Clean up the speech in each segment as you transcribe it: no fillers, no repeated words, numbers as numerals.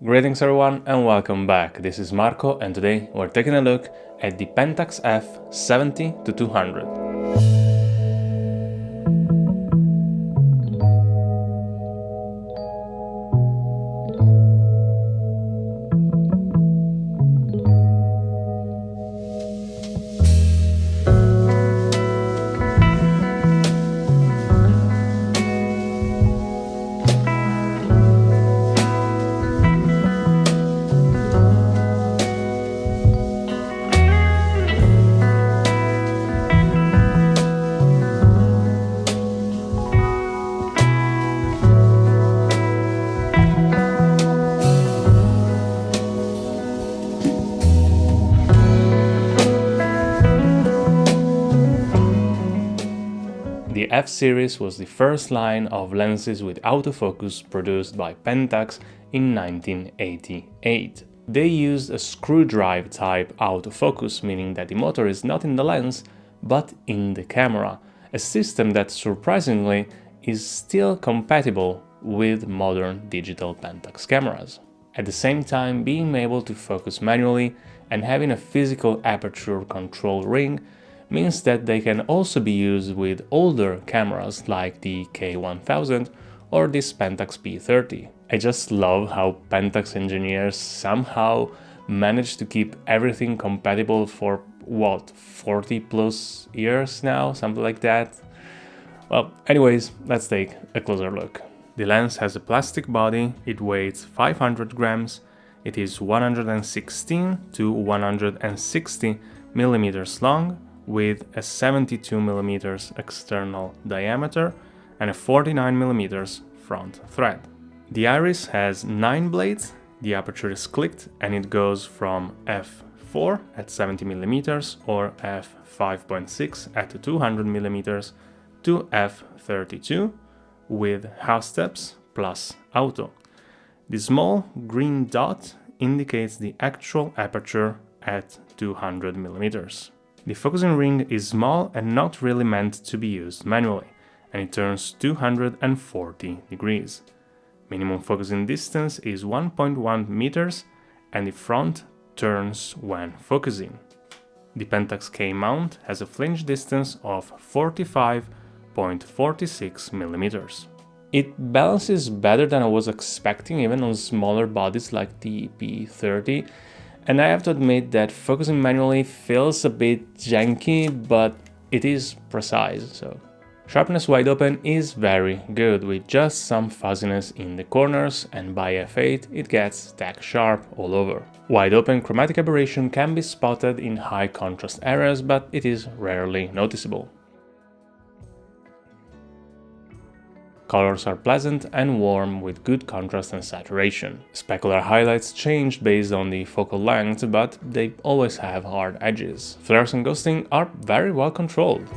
Greetings everyone and welcome back. This is Marco and today we're taking a look at the Pentax-F 70-200. The F-series was the first line of lenses with autofocus produced by Pentax in 1988. They used a screw drive type autofocus, meaning that the motor is not in the lens, but in the camera, a system that surprisingly is still compatible with modern digital Pentax cameras. At the same time, being able to focus manually and having a physical aperture control ring means that they can also be used with older cameras like the K1000 or this Pentax P30. I just love how Pentax engineers somehow managed to keep everything compatible for, 40 plus years now, something like that. Well, anyways, let's take a closer look. The lens has a plastic body, it weighs 500 grams, it is 116 to 160 millimeters long, with a 72mm external diameter and a 49mm front thread. The iris has 9 blades, the aperture is clicked and it goes from f4 at 70mm or f5.6 at 200mm to f32 with half steps plus auto. The small green dot indicates the actual aperture at 200mm. The focusing ring is small and not really meant to be used manually, and it turns 240 degrees. Minimum focusing distance is 1.1 meters and the front turns when focusing. The Pentax K mount has a flinch distance of 45.46 millimeters. It balances better than I was expecting even on smaller bodies like the P30. And I have to admit that focusing manually feels a bit janky, but it is precise, so. Sharpness wide open is very good, with just some fuzziness in the corners, and by f8 it gets tack sharp all over. Wide open chromatic aberration can be spotted in high contrast areas, but it is rarely noticeable. Colors are pleasant and warm with good contrast and saturation. Specular highlights change based on the focal length, but they always have hard edges. Flares and ghosting are very well controlled.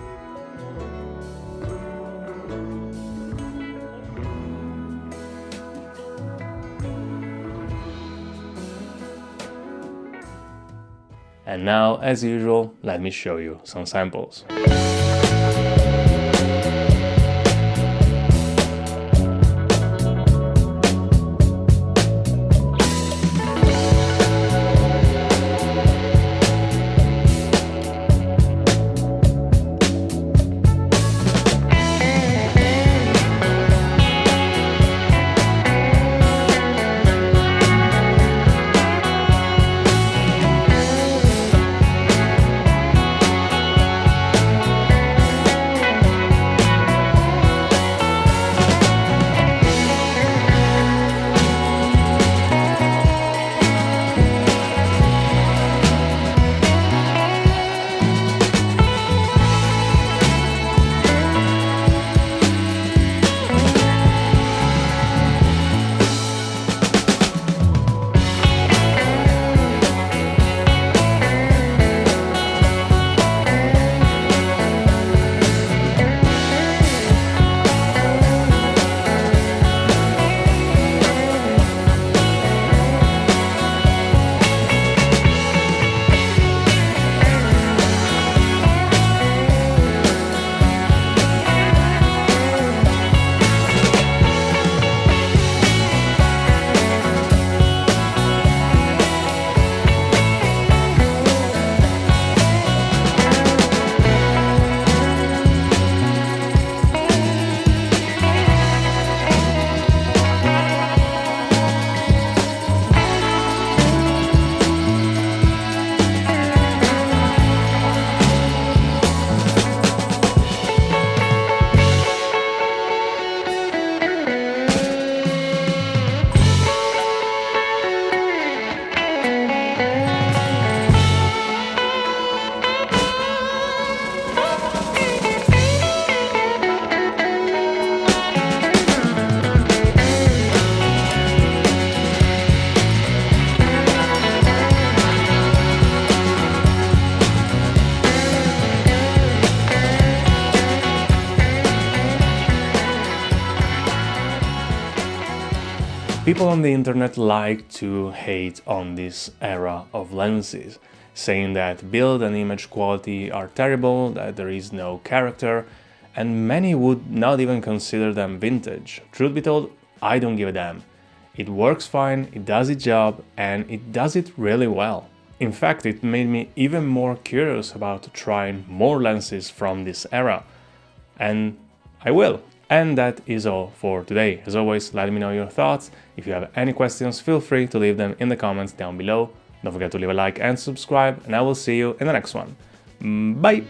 And now, as usual, let me show you some samples. People on the internet like to hate on this era of lenses, saying that build and image quality are terrible, that there is no character, and many would not even consider them vintage. Truth be told, I don't give a damn. It works fine, it does its job, and it does it really well. In fact, it made me even more curious about trying more lenses from this era. And I will. And that is all for today. As always, let me know your thoughts. If you have any questions, feel free to leave them in the comments down below. Don't forget to leave a like and subscribe, and I will see you in the next one. Bye!